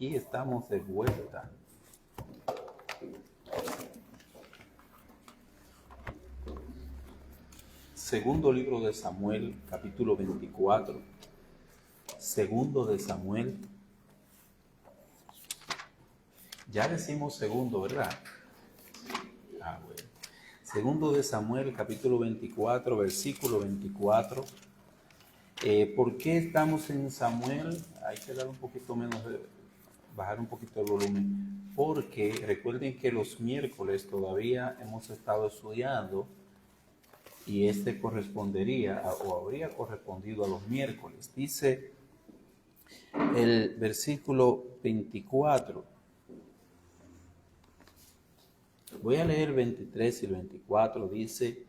Aquí estamos de vuelta. Segundo libro de Samuel, capítulo 24. Segundo de Samuel. Ya decimos segundo, ¿verdad? Bueno. Segundo de Samuel, capítulo 24, versículo 24. ¿Por qué estamos en Samuel? Hay que dar un poquito menos, bajar un poquito el volumen. Porque recuerden que los miércoles todavía hemos estado estudiando y correspondería o habría correspondido a los miércoles. Dice el versículo 24. Voy a leer el 23 y el 24. Dice: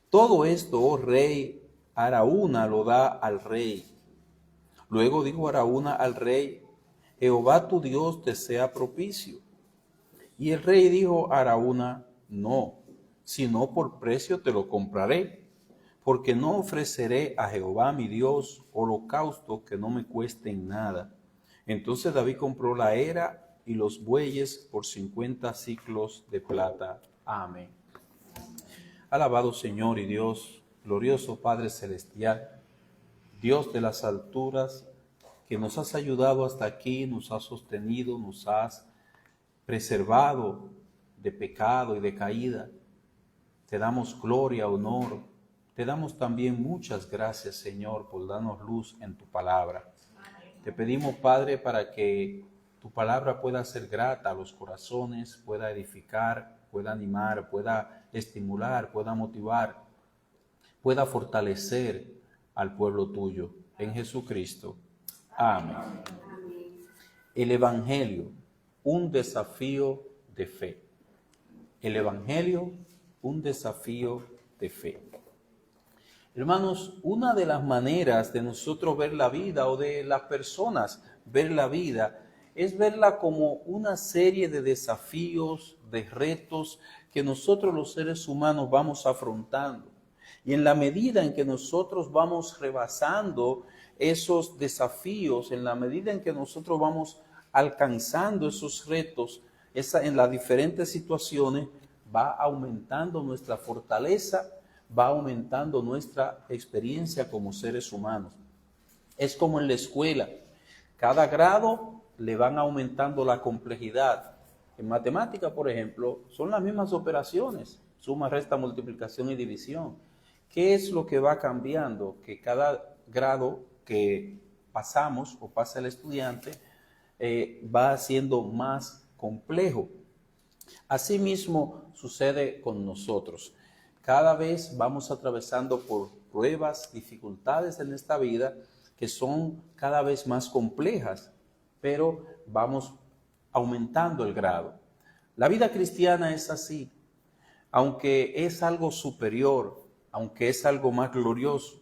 todo esto, oh rey, Araúna lo da al rey. Luego dijo Araúna al rey: Jehová tu Dios te sea propicio. Y el rey dijo a Araúna: no, sino por precio te lo compraré, porque no ofreceré a Jehová mi Dios holocausto que no me cuesten nada. Entonces David compró la era y los bueyes por 50 siclos de plata. Amén. Alabado Señor y Dios, glorioso Padre Celestial, Dios de las alturas, que nos has ayudado hasta aquí, nos has sostenido, nos has preservado de pecado y de caída. Te damos gloria, honor, te damos también muchas gracias, Señor, por darnos luz en tu palabra. Te pedimos, Padre, para que tu palabra pueda ser grata a los corazones, pueda edificar, pueda animar, pueda estimular, pueda motivar, pueda fortalecer al pueblo tuyo. En Jesucristo. Amén. El Evangelio, un desafío de fe. El Evangelio, un desafío de fe. Hermanos, una de las maneras de nosotros ver la vida o de las personas ver la vida es verla como una serie de desafíos, de retos que nosotros los seres humanos vamos afrontando. Y en la medida en que nosotros vamos rebasando esos desafíos, en la medida en que nosotros vamos alcanzando esos retos, en las diferentes situaciones, va aumentando nuestra fortaleza, va aumentando nuestra experiencia como seres humanos. Es como en la escuela, cada grado le van aumentando la complejidad. En matemática, por ejemplo, son las mismas operaciones, suma, resta, multiplicación y división. ¿Qué es lo que va cambiando? Que cada grado que pasamos o pasa el estudiante va siendo más complejo. Asimismo sucede con nosotros. Cada vez vamos atravesando por pruebas, dificultades en esta vida que son cada vez más complejas, pero vamos aumentando el grado. La vida cristiana es así, aunque es algo superior, aunque es algo más glorioso.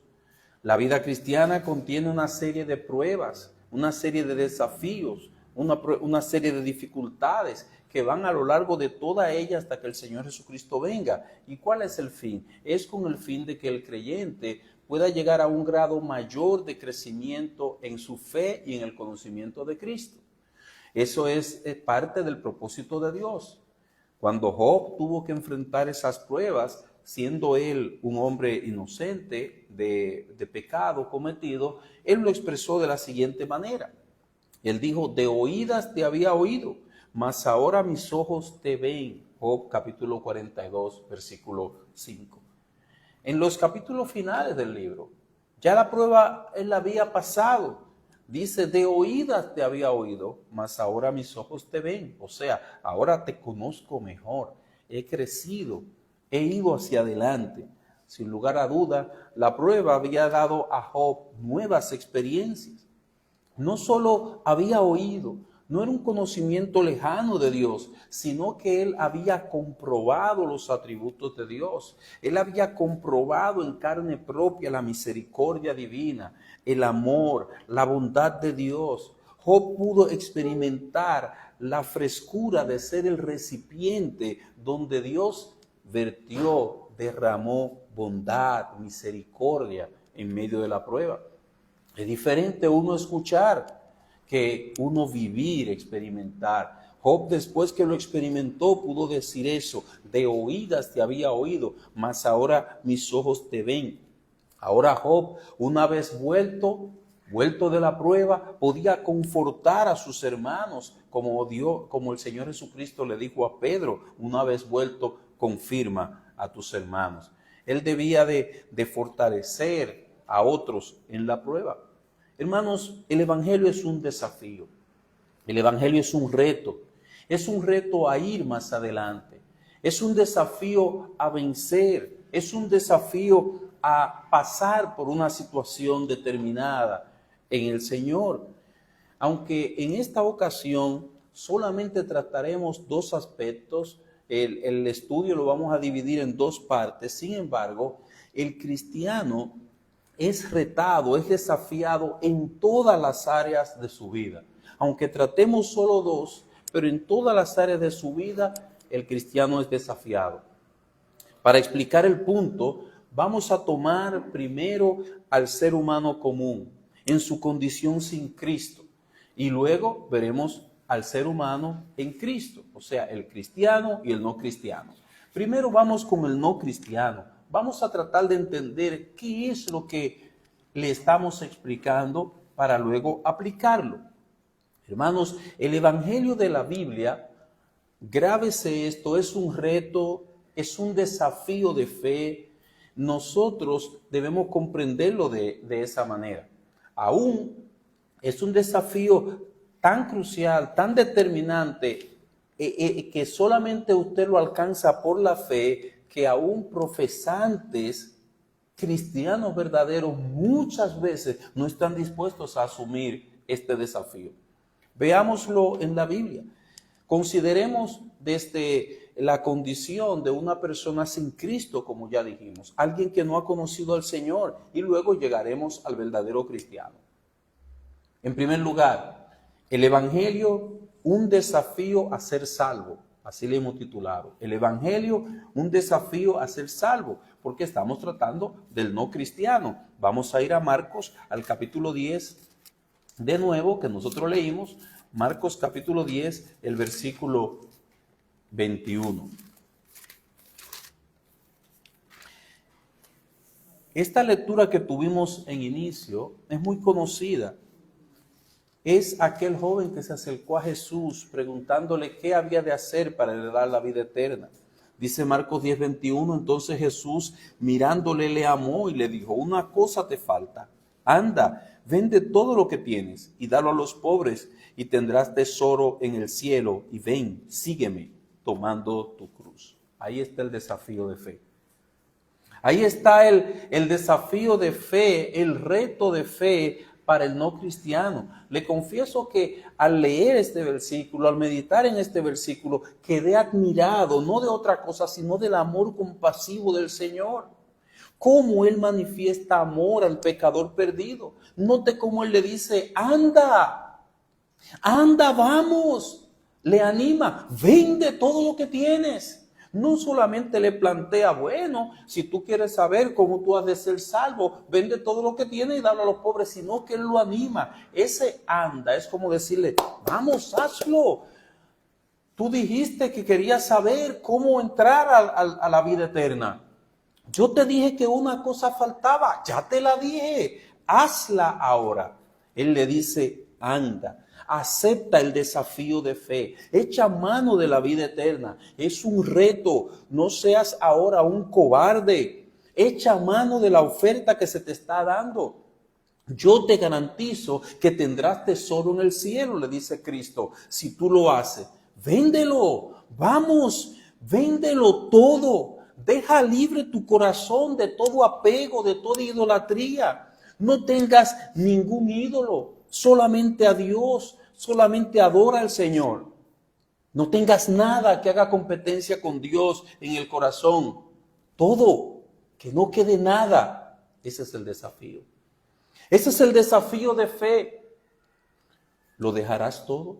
La vida cristiana contiene una serie de pruebas, una serie de desafíos, una serie de dificultades que van a lo largo de toda ella hasta que el Señor Jesucristo venga. ¿Y cuál es el fin? Es con el fin de que el creyente pueda llegar a un grado mayor de crecimiento en su fe y en el conocimiento de Cristo. Eso es parte del propósito de Dios. Cuando Job tuvo que enfrentar esas pruebas, siendo él un hombre inocente de pecado cometido, él lo expresó de la siguiente manera. Él dijo: de oídas te había oído, mas ahora mis ojos te ven. Job capítulo 42, versículo 5. En los capítulos finales del libro, ya la prueba él la había pasado. Dice: de oídas te había oído, mas ahora mis ojos te ven. O sea, ahora te conozco mejor, he crecido, he ido hacia adelante. Sin lugar a duda, la prueba había dado a Job nuevas experiencias. No solo había oído, no era un conocimiento lejano de Dios, sino que él había comprobado los atributos de Dios. Él había comprobado en carne propia la misericordia divina, el amor, la bondad de Dios. Job pudo experimentar la frescura de ser el recipiente donde Dios vertió, derramó bondad, misericordia en medio de la prueba. Es diferente uno escuchar que uno vivir, experimentar. Job, después que lo experimentó, pudo decir eso: de oídas te había oído, mas ahora mis ojos te ven. Ahora Job, una vez vuelto de la prueba, podía confortar a sus hermanos, como el Señor Jesucristo le dijo a Pedro: una vez vuelto, confirma a tus hermanos. Él debía de fortalecer a otros en la prueba. Hermanos, el Evangelio es un desafío. El Evangelio es un reto. Es un reto a ir más adelante. Es un desafío a vencer. Es un desafío a pasar por una situación determinada en el Señor. Aunque en esta ocasión solamente trataremos dos aspectos, el estudio lo vamos a dividir en dos partes. Sin embargo, el cristiano es retado, es desafiado en todas las áreas de su vida. Aunque tratemos solo dos, pero en todas las áreas de su vida el cristiano es desafiado. Para explicar el punto, vamos a tomar primero al ser humano común en su condición sin Cristo, y luego veremos al ser humano en Cristo, o sea, el cristiano y el no cristiano. Primero vamos con el no cristiano. Vamos a tratar de entender qué es lo que le estamos explicando para luego aplicarlo. Hermanos, el Evangelio de la Biblia, grábese esto, es un reto, es un desafío de fe. Nosotros debemos comprenderlo de esa manera. Aún es un desafío tan crucial, tan determinante, que solamente usted lo alcanza por la fe, que aún profesantes cristianos verdaderos muchas veces no están dispuestos a asumir este desafío. Veámoslo en la Biblia. Consideremos desde la condición de una persona sin Cristo, como ya dijimos, alguien que no ha conocido al Señor, y luego llegaremos al verdadero cristiano. En primer lugar, el Evangelio, un desafío a ser salvo. Así le hemos titulado. El Evangelio, un desafío a ser salvo, porque estamos tratando del no cristiano. Vamos a ir a Marcos, al capítulo 10, de nuevo, que nosotros leímos. Marcos capítulo 10, el versículo 21. Esta lectura que tuvimos en inicio es muy conocida. Es aquel joven que se acercó a Jesús preguntándole qué había de hacer para heredar la vida eterna. Dice Marcos 10:21, entonces Jesús mirándole le amó y le dijo: una cosa te falta, anda, vende todo lo que tienes y dalo a los pobres y tendrás tesoro en el cielo, y ven, sígueme tomando tu cruz. Ahí está el desafío de fe. Ahí está el desafío de fe, el reto de fe para el no cristiano. Le confieso que al leer este versículo, al meditar en este versículo, quedé admirado, no de otra cosa, sino del amor compasivo del Señor. Cómo Él manifiesta amor al pecador perdido. Note cómo Él le dice: anda, vamos. Le anima, vende todo lo que tienes. No solamente le plantea, bueno, si tú quieres saber cómo tú has de ser salvo, vende todo lo que tienes y dalo a los pobres, sino que Él lo anima. Ese anda es como decirle: vamos, hazlo. Tú dijiste que querías saber cómo entrar a la vida eterna. Yo te dije que una cosa faltaba, ya te la dije, hazla ahora. Él le dice: anda. Acepta el desafío de fe, echa mano de la vida eterna. Es un reto, no seas ahora un cobarde. Echa mano de la oferta que se te está dando. Yo te garantizo que tendrás tesoro en el cielo, le dice Cristo, si tú lo haces. Véndelo, vamos, véndelo todo. Deja libre tu corazón de todo apego, de toda idolatría. No tengas ningún ídolo. Solamente a Dios, solamente adora al Señor. No tengas nada que haga competencia con Dios en el corazón. Todo, que no quede nada. Ese es el desafío. Ese es el desafío de fe. ¿Lo dejarás todo?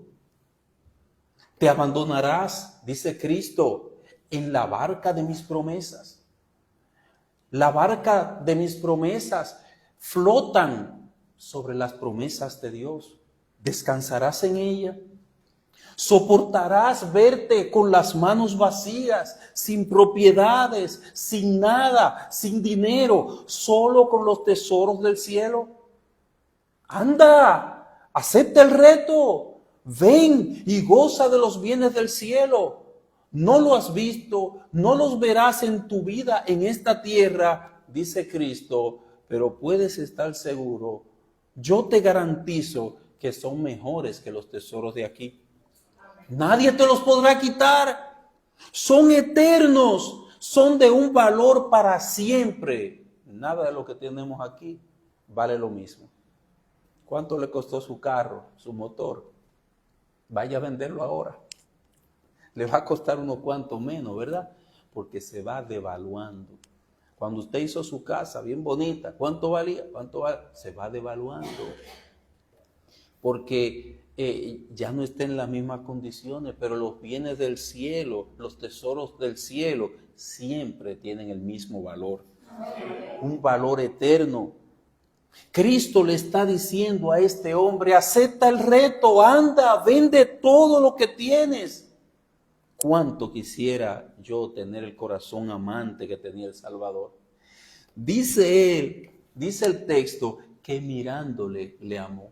¿Te abandonarás, dice Cristo, en la barca de mis promesas? La barca de mis promesas flotan sobre las promesas de Dios. ¿Descansarás en ella? ¿Soportarás verte con las manos vacías, sin propiedades, sin nada, sin dinero, solo con los tesoros del cielo? Anda, acepta el reto, ven y goza de los bienes del cielo. No lo has visto, no los verás en tu vida en esta tierra, dice Cristo, pero puedes estar seguro, yo te garantizo que son mejores que los tesoros de aquí. Nadie te los podrá quitar. Son eternos, son de un valor para siempre. Nada de lo que tenemos aquí vale lo mismo. ¿Cuánto le costó su carro, su motor? Vaya a venderlo ahora. Le va a costar unos cuantos menos, ¿verdad? Porque se va devaluando. Cuando usted hizo su casa bien bonita, ¿cuánto valía? Se va devaluando. Porque ya no está en las mismas condiciones, pero los bienes del cielo, los tesoros del cielo, siempre tienen el mismo valor. Un valor eterno. Cristo le está diciendo a este hombre, acepta el reto, anda, vende todo lo que tienes. Cuánto quisiera yo tener el corazón amante que tenía el Salvador. Dice él, dice el texto, que mirándole le amó.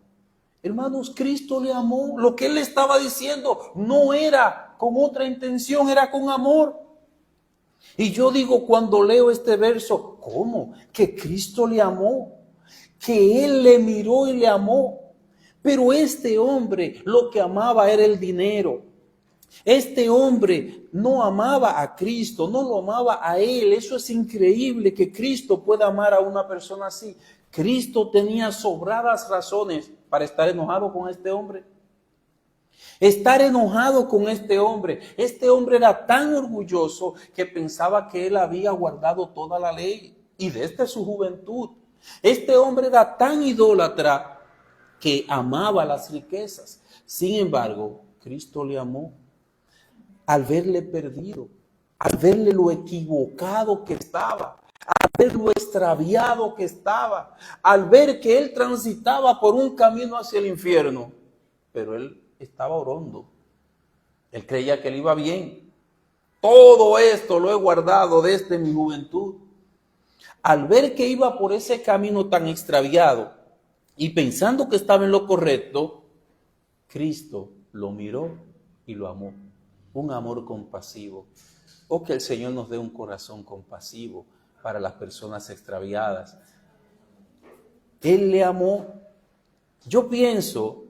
Hermanos, Cristo le amó. Lo que él le estaba diciendo no era con otra intención, era con amor. Y yo digo cuando leo este verso, ¿cómo? Que Cristo le amó, que él le miró y le amó. Pero este hombre lo que amaba era el dinero. Este hombre no amaba a Cristo, no lo amaba a él. Eso es increíble que Cristo pueda amar a una persona así. Cristo tenía sobradas razones para estar enojado con este hombre. Estar enojado con este hombre. Este hombre era tan orgulloso que pensaba que él había guardado toda la ley y desde su juventud. Este hombre era tan idólatra que amaba las riquezas. Sin embargo, Cristo le amó al verle perdido, al verle lo equivocado que estaba, al ver lo extraviado que estaba, al ver que él transitaba por un camino hacia el infierno, pero él estaba orando. Él creía que él iba bien. Todo esto lo he guardado desde mi juventud. Al ver que iba por ese camino tan extraviado y pensando que estaba en lo correcto, Cristo lo miró y lo amó. Un amor compasivo. O que el Señor nos dé un corazón compasivo para las personas extraviadas. Él le amó. Yo pienso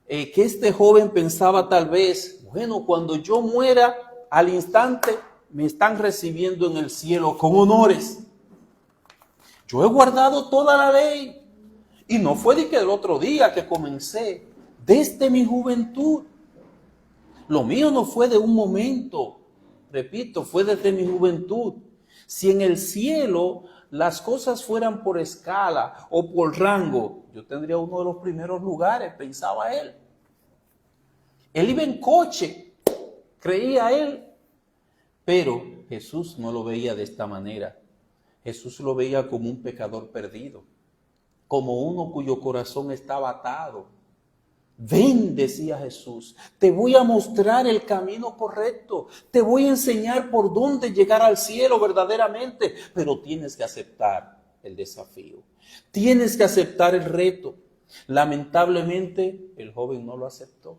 que este joven pensaba tal vez, bueno, cuando yo muera, al instante me están recibiendo en el cielo con honores. Yo he guardado toda la ley. Y no fue de que el otro día que comencé, desde mi juventud. Lo mío no fue de un momento, repito, fue desde mi juventud. Si en el cielo las cosas fueran por escala o por rango, yo tendría uno de los primeros lugares, pensaba él. Él iba en coche, creía él, pero Jesús no lo veía de esta manera. Jesús lo veía como un pecador perdido, como uno cuyo corazón estaba atado. Ven, decía Jesús, te voy a mostrar el camino correcto, te voy a enseñar por dónde llegar al cielo verdaderamente, pero tienes que aceptar el desafío, tienes que aceptar el reto. Lamentablemente, el joven no lo aceptó,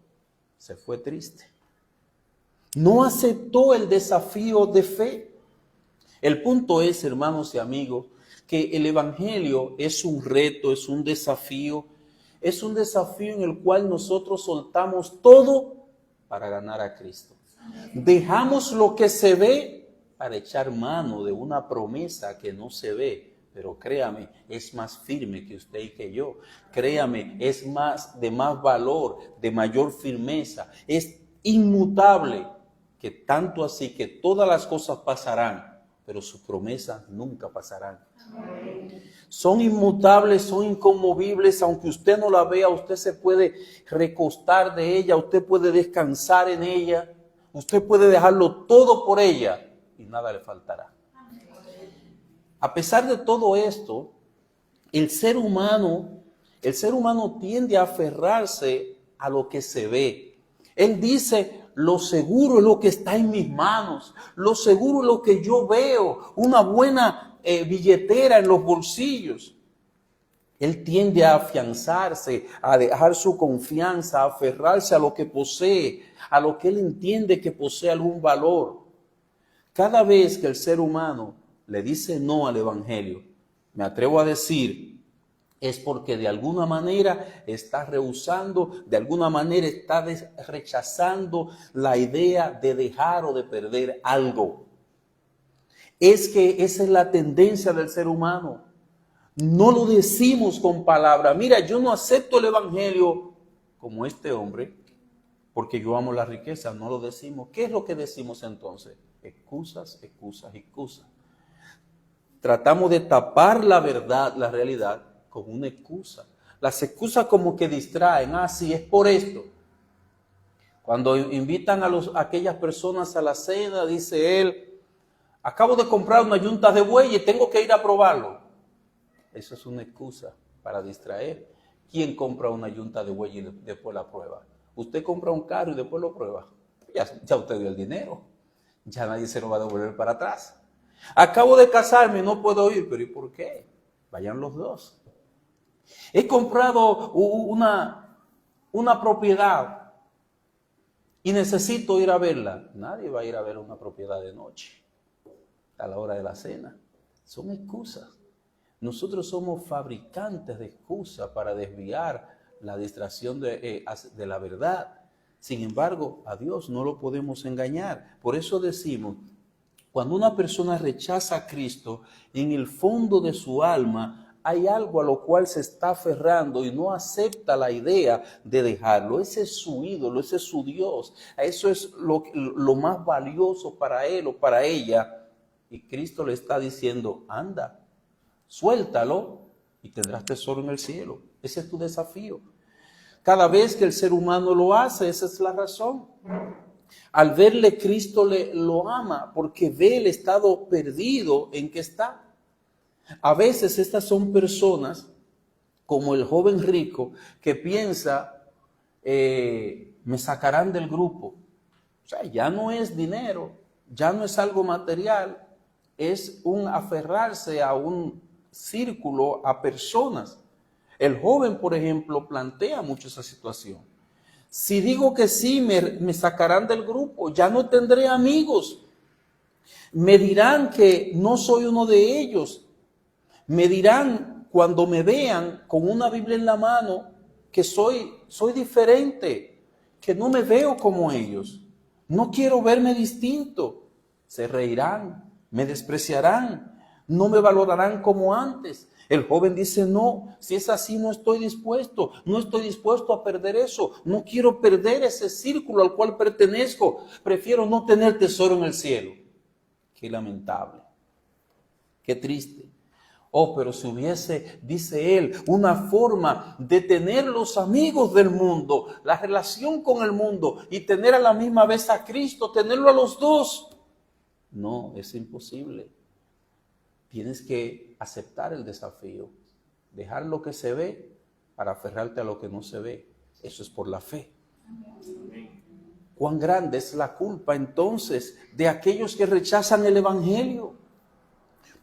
se fue triste. No aceptó el desafío de fe. El punto es, hermanos y amigos, que el evangelio es un reto, es un desafío en el cual nosotros soltamos todo para ganar a Cristo. Dejamos lo que se ve para echar mano de una promesa que no se ve, pero créame, es más firme que usted y que yo. Créame, es de más valor, de mayor firmeza, es inmutable, que tanto así que todas las cosas pasarán, pero sus promesas nunca pasarán. Son inmutables, son inconmovibles, aunque usted no la vea, usted se puede recostar de ella, usted puede descansar en ella, usted puede dejarlo todo por ella y nada le faltará. A pesar de todo esto, el ser humano tiende a aferrarse a lo que se ve. Él dice, lo seguro es lo que está en mis manos, lo seguro es lo que yo veo, una buena billetera en los bolsillos. Él tiende a afianzarse, a dejar su confianza, a aferrarse a lo que posee, a lo que él entiende que posee algún valor. Cada vez que el ser humano le dice no al evangelio, me atrevo a decir, es porque de alguna manera está rehusando, de alguna manera está rechazando la idea de dejar o de perder algo. Es que esa es la tendencia del ser humano. No lo decimos con palabras. Mira, yo no acepto el evangelio como este hombre porque yo amo la riqueza. No lo decimos. ¿Qué es lo que decimos entonces? Excusas, excusas, excusas. Tratamos de tapar la verdad, la realidad, con una excusa. Las excusas como que distraen. Ah, sí, es por esto. Cuando invitan a aquellas personas a la cena, dice él, acabo de comprar una yunta de buey y tengo que ir a probarlo. Eso es una excusa para distraer. ¿Quién compra una yunta de buey y después la prueba? Usted compra un carro y después lo prueba. Ya usted dio el dinero. Ya nadie se lo va a devolver para atrás. Acabo de casarme, no puedo ir. ¿Pero y por qué? Vayan los dos. He comprado una propiedad y necesito ir a verla. Nadie va a ir a ver una propiedad de noche a la hora de la cena. Son excusas. Nosotros somos fabricantes de excusas para desviar la distracción de la verdad. Sin embargo, a Dios no lo podemos engañar. Por eso decimos, cuando una persona rechaza a Cristo, en el fondo de su alma hay algo a lo cual se está aferrando y no acepta la idea de dejarlo. Ese es su ídolo, ese es su Dios. Eso es lo más valioso para él o para ella. Y Cristo le está diciendo, anda, suéltalo y tendrás tesoro en el cielo. Ese es tu desafío. Cada vez que el ser humano lo hace, esa es la razón. Al verle, Cristo lo ama porque ve el estado perdido en que está. A veces estas son personas, como el joven rico, que piensa, me sacarán del grupo. O sea, ya no es dinero, ya no es algo material, es un aferrarse a un círculo, a personas. El joven, por ejemplo, plantea mucho esa situación. Si digo que sí, me sacarán del grupo, ya no tendré amigos. Me dirán que no soy uno de ellos. Me dirán cuando me vean con una Biblia en la mano que soy diferente, que no me veo como ellos. No quiero verme distinto. Se reirán, me despreciarán. No me valorarán como antes. El joven dice, no, si es así no estoy dispuesto a perder eso. No quiero perder ese círculo al cual pertenezco. Prefiero no tener tesoro en el cielo. Qué lamentable, qué triste. Oh, pero si hubiese, dice él, una forma de tener los amigos del mundo, la relación con el mundo y tener a la misma vez a Cristo, tenerlo a los dos. No, es imposible. Tienes que aceptar el desafío, dejar lo que se ve para aferrarte a lo que no se ve. Eso es por la fe. ¿Cuán grande es la culpa entonces de aquellos que rechazan el evangelio?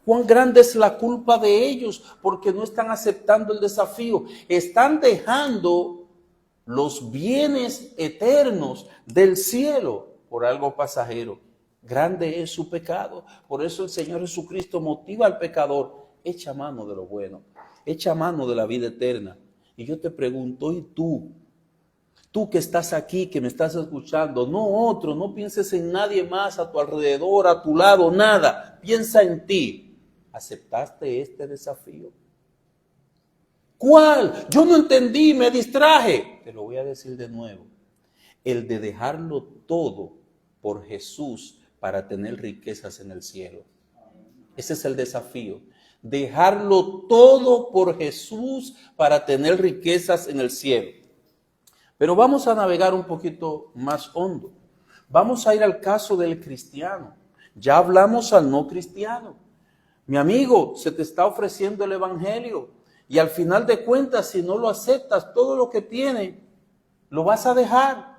¿Cuán grande es la culpa de ellos porque no están aceptando el desafío? Están dejando los bienes eternos del cielo por algo pasajero. Grande es su pecado. Por eso el Señor Jesucristo motiva al pecador. Echa mano de lo bueno. Echa mano de la vida eterna. Y yo te pregunto, ¿y tú? Tú que estás aquí, que me estás escuchando, no otro, no pienses en nadie más a tu alrededor, a tu lado, nada. Piensa en ti. ¿Aceptaste este desafío? ¿Cuál? Yo no entendí, me distraje. Te lo voy a decir de nuevo. El de dejarlo todo por Jesús para tener riquezas en el cielo. Ese es el desafío. Dejarlo todo por Jesús para tener riquezas en el cielo. Pero vamos a navegar un poquito más hondo. Vamos a ir al caso del cristiano. Ya hablamos al no cristiano. Mi amigo, se te está ofreciendo el evangelio. Y al final de cuentas, si no lo aceptas, todo lo que tiene lo vas a dejar.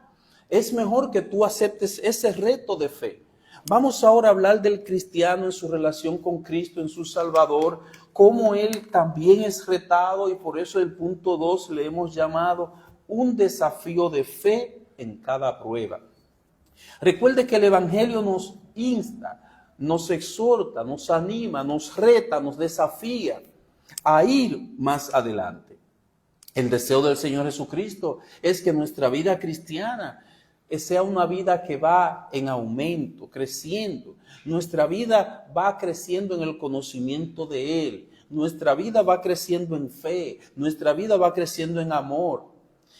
Es mejor que tú aceptes ese reto de fe. Vamos ahora a hablar del cristiano en su relación con Cristo, en su Salvador, cómo él también es retado, y por eso el punto 2 le hemos llamado un desafío de fe en cada prueba. Recuerde que el Evangelio nos insta, nos exhorta, nos anima, nos reta, nos desafía a ir más adelante. El deseo del Señor Jesucristo es que nuestra vida cristiana sea una vida que va en aumento, creciendo. Nuestra vida va creciendo en el conocimiento de Él. Nuestra vida va creciendo en fe. Nuestra vida va creciendo en amor.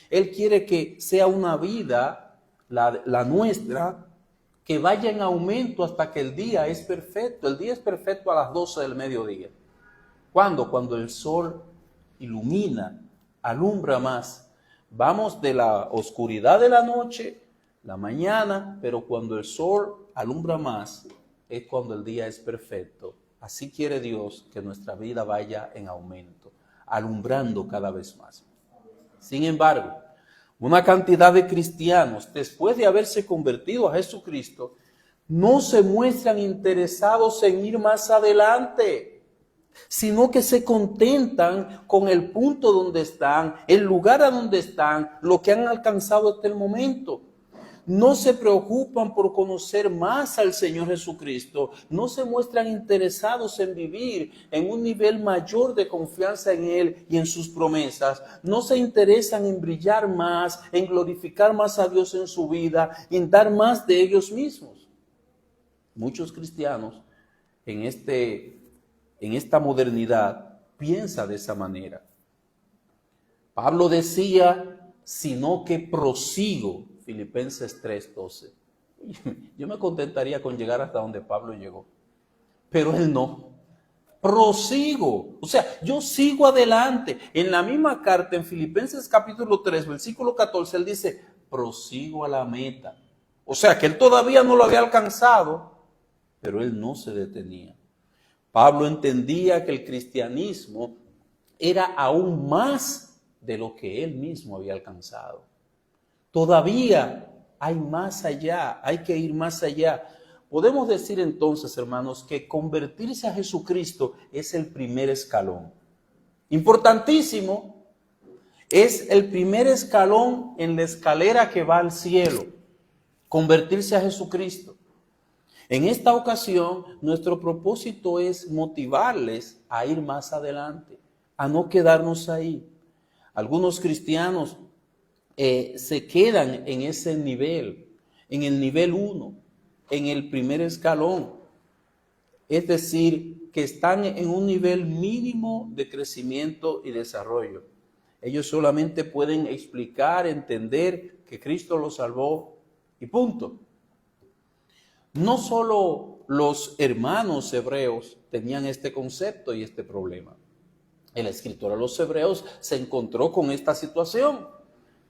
Él quiere que sea una vida, la nuestra, que vaya en aumento hasta que el día es perfecto. El día es perfecto a las 12 del mediodía. ¿Cuándo? Cuando el sol ilumina, alumbra más. Vamos de la oscuridad de la noche, la mañana, pero cuando el sol alumbra más, es cuando el día es perfecto. Así quiere Dios que nuestra vida vaya en aumento, alumbrando cada vez más. Sin embargo, una cantidad de cristianos, después de haberse convertido a Jesucristo, no se muestran interesados en ir más adelante, sino que se contentan con el punto donde están, el lugar a donde están, lo que han alcanzado hasta el momento. No se preocupan por conocer más al Señor Jesucristo, no se muestran interesados en vivir en un nivel mayor de confianza en Él y en sus promesas, no se interesan en brillar más, en glorificar más a Dios en su vida, en dar más de ellos mismos. Muchos cristianos en esta modernidad piensan de esa manera. Pablo decía, sino que prosigo. Filipenses 3:12. Yo me contentaría con llegar hasta donde Pablo llegó, pero él no. Prosigo, o sea, yo sigo adelante. En la misma carta, en Filipenses capítulo 3, versículo 14, él dice, prosigo a la meta. O sea, que él todavía no lo había alcanzado, pero él no se detenía. Pablo entendía que el cristianismo era aún más de lo que él mismo había alcanzado. Todavía hay más allá, hay que ir más allá. Podemos decir entonces, hermanos, que convertirse a Jesucristo es el primer escalón. Importantísimo, es el primer escalón en la escalera que va al cielo. Convertirse a Jesucristo. En esta ocasión, nuestro propósito es motivarles a ir más adelante, a no quedarnos ahí. Algunos cristianos se quedan en ese nivel, en el nivel 1, en el primer escalón. Es decir, que están en un nivel mínimo de crecimiento y desarrollo. Ellos solamente pueden explicar, entender que Cristo los salvó y punto. No solo los hermanos hebreos tenían este concepto y este problema. El escritor a los hebreos se encontró con esta situación,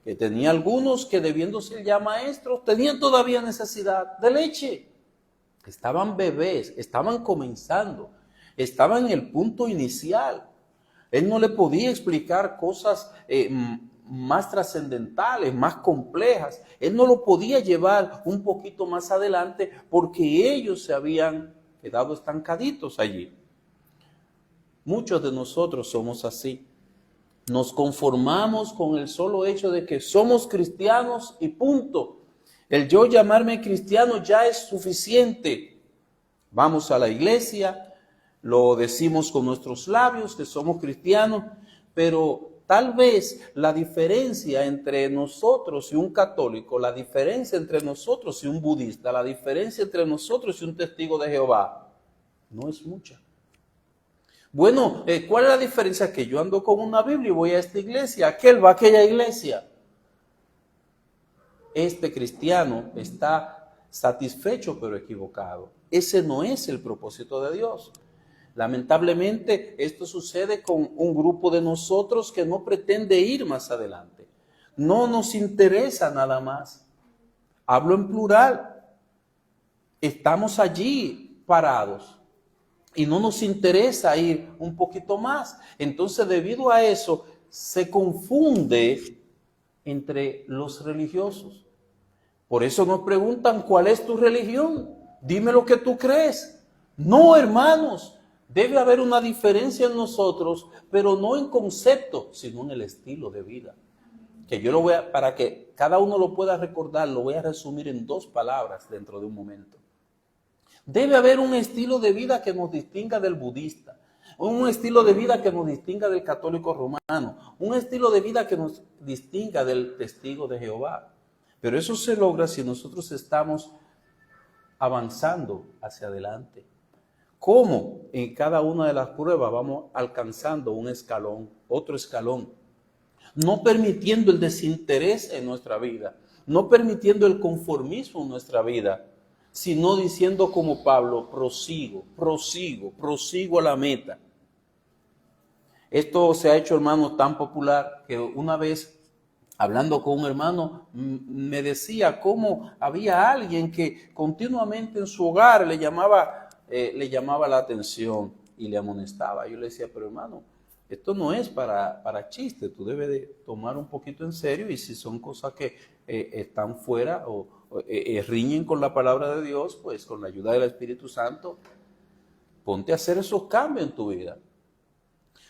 que tenía algunos que, debiendo ser ya maestros, tenían todavía necesidad de leche. Estaban bebés, estaban comenzando, estaban en el punto inicial. Él no le podía explicar cosas más trascendentales, más complejas. Él no lo podía llevar un poquito más adelante porque ellos se habían quedado estancaditos allí. Muchos de nosotros somos así. Nos conformamos con el solo hecho de que somos cristianos y punto. El yo llamarme cristiano ya es suficiente. Vamos a la iglesia, lo decimos con nuestros labios que somos cristianos, pero tal vez la diferencia entre nosotros y un católico, la diferencia entre nosotros y un budista, la diferencia entre nosotros y un testigo de Jehová, no es mucha. Bueno, ¿cuál es la diferencia? Que yo ando con una Biblia y voy a esta iglesia, aquel va a aquella iglesia. Este cristiano está satisfecho pero equivocado. Ese no es el propósito de Dios. Lamentablemente, esto sucede con un grupo de nosotros que no pretende ir más adelante. No nos interesa nada más. Hablo en plural. Estamos allí parados y no nos interesa ir un poquito más. Entonces, debido a eso, se confunde entre los religiosos. Por eso nos preguntan, ¿cuál es tu religión? Dime lo que tú crees. No, hermanos, debe haber una diferencia en nosotros, pero no en concepto, sino en el estilo de vida. Que yo lo voy a, para que cada uno lo pueda recordar, lo voy a resumir en 2 palabras dentro de un momento. Debe haber un estilo de vida que nos distinga del budista, un estilo de vida que nos distinga del católico romano, un estilo de vida que nos distinga del testigo de Jehová. Pero eso se logra si nosotros estamos avanzando hacia adelante. ¿Cómo? En cada una de las pruebas vamos alcanzando un escalón, otro escalón. No permitiendo el desinterés en nuestra vida, no permitiendo el conformismo en nuestra vida, sino diciendo como Pablo, prosigo a la meta. Esto se ha hecho, hermano, tan popular que una vez, hablando con un hermano, me decía cómo había alguien que continuamente en su hogar le llamaba la atención y le amonestaba. Yo le decía, pero hermano, esto no es para chiste, tú debes de tomar un poquito en serio, y si son cosas que están fuera o riñen con la palabra de Dios, pues con la ayuda del Espíritu Santo, ponte a hacer esos cambios en tu vida.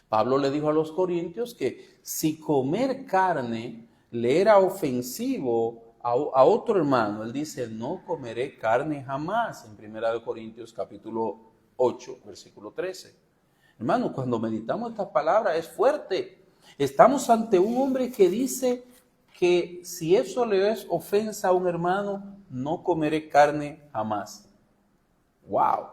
Pablo le dijo a los corintios que si comer carne le era ofensivo a otro hermano, él dice, no comeré carne jamás, en 1 Corintios capítulo 8, versículo 13. Hermano, cuando meditamos esta palabra es fuerte. Estamos ante un hombre que dice que si eso le es ofensa a un hermano, no comeré carne jamás. ¡Wow!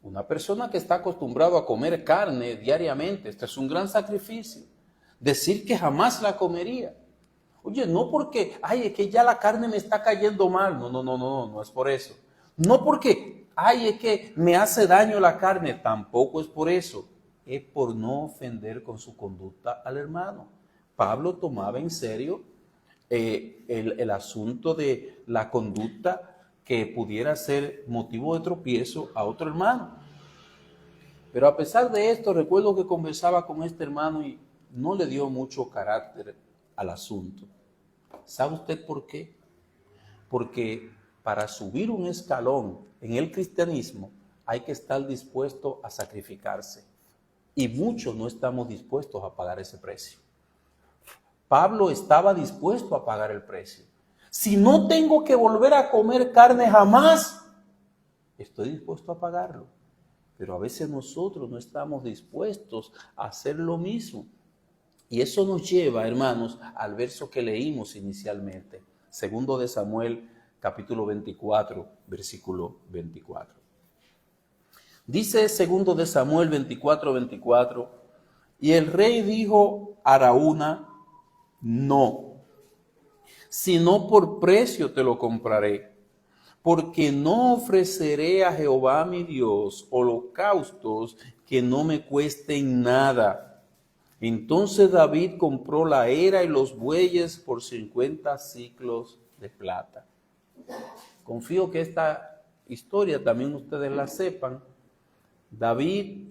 Una persona que está acostumbrado a comer carne diariamente, este es un gran sacrificio. Decir que jamás la comería. Oye, no porque, es que ya la carne me está cayendo mal. No es por eso. No porque, es que me hace daño la carne. Tampoco es por eso. Es por no ofender con su conducta al hermano. Pablo tomaba en serio el asunto de la conducta que pudiera ser motivo de tropiezo a otro hermano. Pero a pesar de esto, recuerdo que conversaba con este hermano y no le dio mucho carácter al asunto. ¿Sabe usted por qué? Porque para subir un escalón en el cristianismo hay que estar dispuesto a sacrificarse. Y muchos no estamos dispuestos a pagar ese precio. Pablo estaba dispuesto a pagar el precio. Si no tengo que volver a comer carne jamás, estoy dispuesto a pagarlo. Pero a veces nosotros no estamos dispuestos a hacer lo mismo. Y eso nos lleva, hermanos, al verso que leímos inicialmente. 2 de Samuel, capítulo 24, versículo 24. Dice 2 de Samuel 24, 24, y el rey dijo a Araúna, no, sino por precio te lo compraré, porque no ofreceré a Jehová mi Dios holocaustos que no me cuesten nada. Entonces David compró la era y los bueyes por 50 siclos de plata. Confío que esta historia también ustedes la sepan. David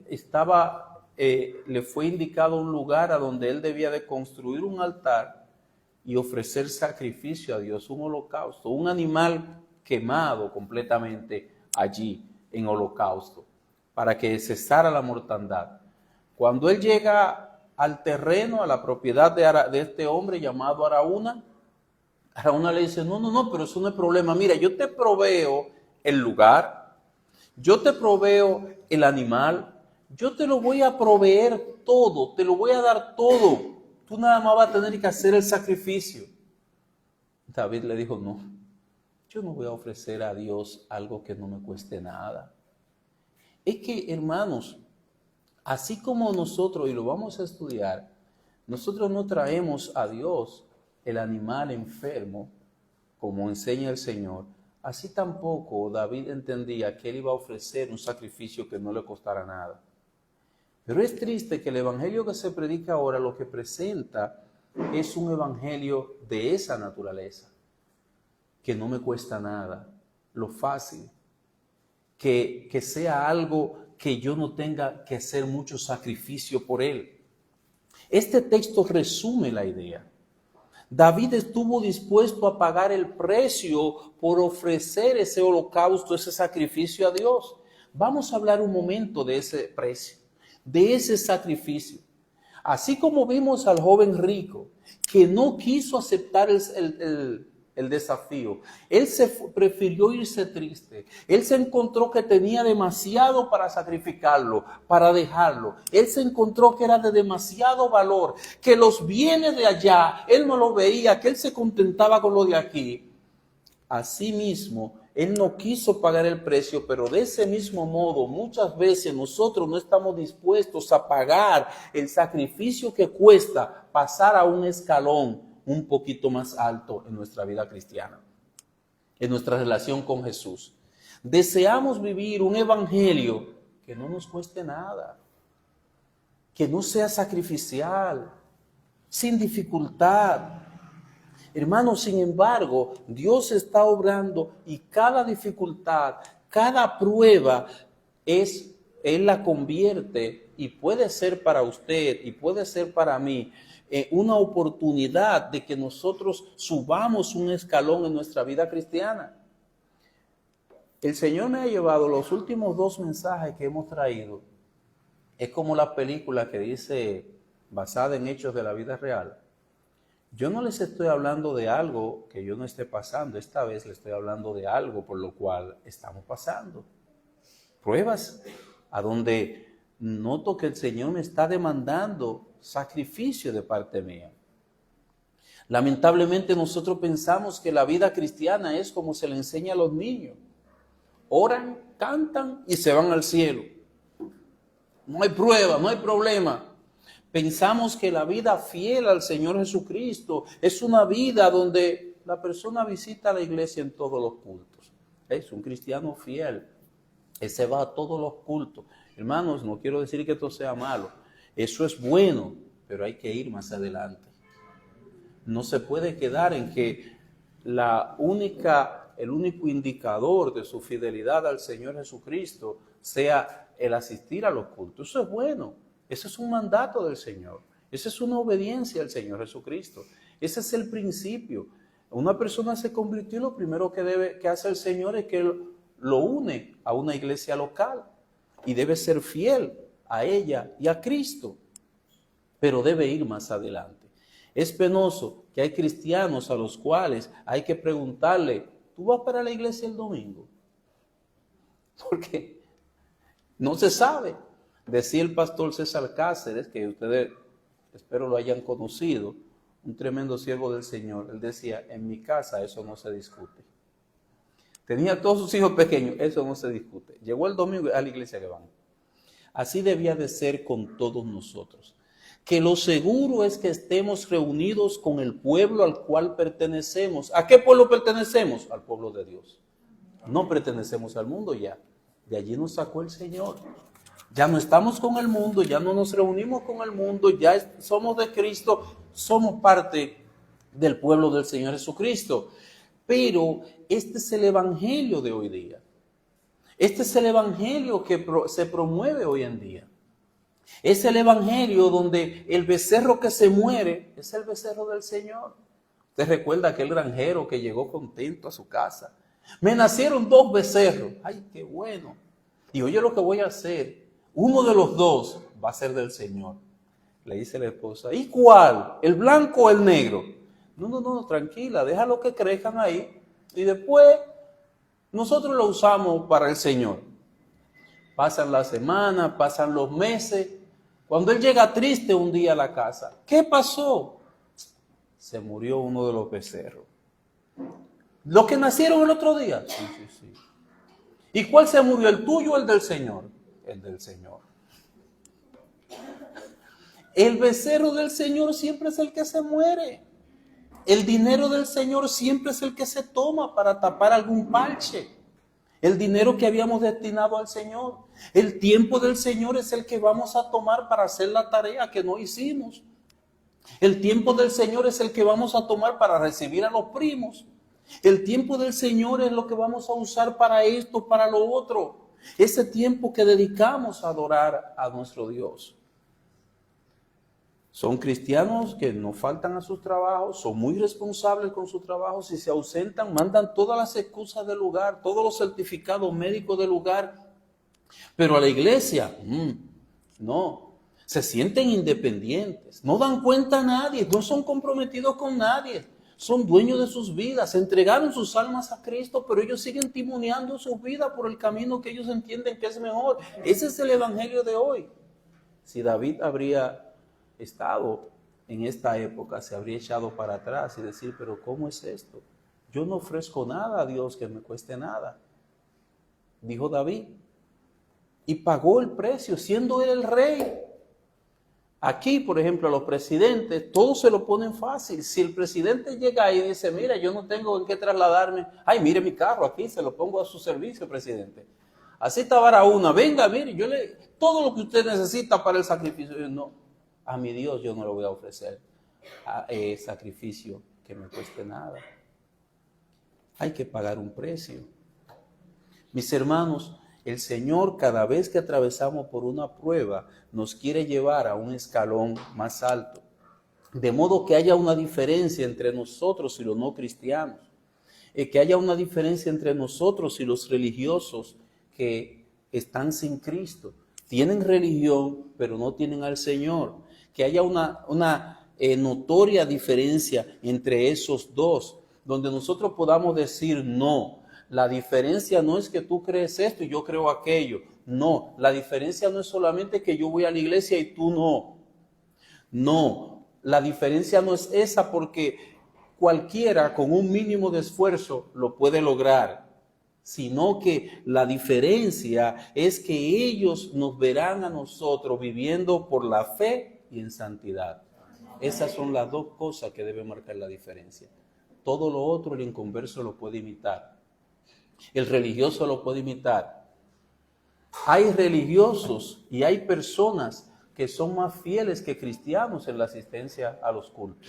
le fue indicado un lugar a donde él debía de construir un altar y ofrecer sacrificio a Dios, un holocausto, un animal quemado completamente allí en holocausto, para que cesara la mortandad. Cuando él llega al terreno, a la propiedad de este hombre llamado Araúna, Araúna le dice, no, pero eso no es problema. Mira, yo te proveo el lugar, yo te proveo el animal, yo te lo voy a proveer todo, te lo voy a dar todo. Tú nada más vas a tener que hacer el sacrificio. David le dijo, no, yo no voy a ofrecer a Dios algo que no me cueste nada. Es que, hermanos, así como nosotros, y lo vamos a estudiar, nosotros no traemos a Dios el animal enfermo, como enseña el Señor, así tampoco David entendía que él iba a ofrecer un sacrificio que no le costara nada. Pero es triste que el evangelio que se predica ahora lo que presenta es un evangelio de esa naturaleza, que no me cuesta nada, lo fácil, que sea algo que yo no tenga que hacer mucho sacrificio por él. Este texto resume la idea. David estuvo dispuesto a pagar el precio por ofrecer ese holocausto, ese sacrificio a Dios. Vamos a hablar un momento de ese precio, de ese sacrificio. Así como vimos al joven rico que no quiso aceptar el desafío, él prefirió irse triste. Él se encontró que tenía demasiado para sacrificarlo, para dejarlo. Él se encontró que era de demasiado valor, que los bienes de allá, él no los veía, que él se contentaba con lo de aquí. Asimismo, él no quiso pagar el precio, pero de ese mismo modo, muchas veces nosotros no estamos dispuestos a pagar el sacrificio que cuesta pasar a un escalón un poquito más alto en nuestra vida cristiana, en nuestra relación con Jesús. Deseamos vivir un evangelio que no nos cueste nada, que no sea sacrificial, sin dificultad. Hermanos, sin embargo, Dios está obrando y cada dificultad, cada prueba, Él la convierte y puede ser para usted y puede ser para mí una oportunidad de que nosotros subamos un escalón en nuestra vida cristiana. El Señor me ha llevado los últimos 2 mensajes que hemos traído. Es como la película que dice, basada en hechos de la vida real. Yo no les estoy hablando de algo que yo no esté pasando. Esta vez les estoy hablando de algo por lo cual estamos pasando. Pruebas a donde noto que el Señor me está demandando sacrificio de parte mía. Lamentablemente nosotros pensamos que la vida cristiana es como se le enseña a los niños. Oran, cantan y se van al cielo. No hay prueba, no hay problema. Pensamos que la vida fiel al Señor Jesucristo es una vida donde la persona visita la iglesia en todos los cultos. Es un cristiano fiel. Ese va a todos los cultos. Hermanos, no quiero decir que esto sea malo. Eso es bueno, pero hay que ir más adelante. No se puede quedar en que el único indicador de su fidelidad al Señor Jesucristo sea el asistir a los cultos. Eso es bueno. Ese es un mandato del Señor. Esa es una obediencia al Señor Jesucristo. Ese es el principio. Una persona se convirtió y lo primero que hace el Señor es que lo une a una iglesia local y debe ser fiel a ella y a Cristo, pero debe ir más adelante. Es penoso que hay cristianos a los cuales hay que preguntarle, ¿tú vas para la iglesia el domingo? Porque no se sabe. Decía el pastor César Cáceres, que ustedes espero lo hayan conocido, un tremendo siervo del Señor. Él decía, en mi casa eso no se discute. Tenía todos sus hijos pequeños, eso no se discute. Llegó el domingo a la iglesia que van. Así debía de ser con todos nosotros. Que lo seguro es que estemos reunidos con el pueblo al cual pertenecemos. ¿A qué pueblo pertenecemos? Al pueblo de Dios. No pertenecemos al mundo ya. De allí nos sacó el Señor. Ya no estamos con el mundo, ya no nos reunimos con el mundo, ya somos de Cristo, somos parte del pueblo del Señor Jesucristo. Pero este es el evangelio de hoy día. Este es el evangelio que se promueve hoy en día. Es el evangelio donde el becerro que se muere es el becerro del Señor. Usted recuerda aquel granjero que llegó contento a su casa. Me nacieron 2 becerros. ¡Ay, qué bueno! Y oye lo que voy a hacer. Uno de los 2 va a ser del Señor. Le dice la esposa, ¿y cuál? ¿El blanco o el negro? No, tranquila, déjalo que crezcan ahí. Y después nosotros lo usamos para el Señor. Pasan las semanas, pasan los meses. Cuando él llega triste un día a la casa, ¿qué pasó? Se murió uno de los becerros. ¿Los que nacieron el otro día? Sí. ¿Y cuál se murió, el tuyo o el del Señor? El del Señor. El becerro del Señor siempre es el que se muere. El dinero del Señor siempre es el que se toma para tapar algún parche. El dinero que habíamos destinado al Señor. El tiempo del Señor es el que vamos a tomar para hacer la tarea que no hicimos. El tiempo del Señor es el que vamos a tomar para recibir a los primos. El tiempo del Señor es lo que vamos a usar para esto, para lo otro. Ese tiempo que dedicamos a adorar a nuestro Dios. Son cristianos que no faltan a sus trabajos, son muy responsables con sus trabajos. Si se ausentan, mandan todas las excusas del lugar, todos los certificados médicos del lugar. Pero a la iglesia, no. Se sienten independientes, no dan cuenta a nadie, no son comprometidos con nadie. Son dueños de sus vidas, entregaron sus almas a Cristo, pero ellos siguen timoneando su vida por el camino que ellos entienden que es mejor. Ese es el evangelio de hoy. Si David habría estado en esta época, se habría echado para atrás y decir, pero ¿cómo es esto? Yo no ofrezco nada a Dios que me cueste nada, dijo David, y pagó el precio siendo él el rey. Aquí, por ejemplo, a los presidentes, todos se lo ponen fácil. Si el presidente llega ahí y dice, mira, yo no tengo en qué trasladarme, ay, mire mi carro aquí, se lo pongo a su servicio, presidente. Así está Barahona, venga, mire, todo lo que usted necesita para el sacrificio, no, a mi Dios yo no le voy a ofrecer sacrificio que me cueste nada. Hay que pagar un precio. Mis hermanos, el Señor, cada vez que atravesamos por una prueba, nos quiere llevar a un escalón más alto. De modo que haya una diferencia entre nosotros y los no cristianos. Que haya una diferencia entre nosotros y los religiosos que están sin Cristo. Tienen religión, pero no tienen al Señor. Que haya una notoria diferencia entre esos dos, donde nosotros podamos decir no. La diferencia no es que tú crees esto y yo creo aquello. No, la diferencia no es solamente que yo voy a la iglesia y tú no. No, la diferencia no es esa, porque cualquiera con un mínimo de esfuerzo lo puede lograr. Sino que la diferencia es que ellos nos verán a nosotros viviendo por la fe y en santidad. Esas son las dos cosas que deben marcar la diferencia. Todo lo otro el inconverso lo puede imitar. El religioso lo puede imitar. Hay religiosos y hay personas que son más fieles que cristianos en la asistencia a los cultos.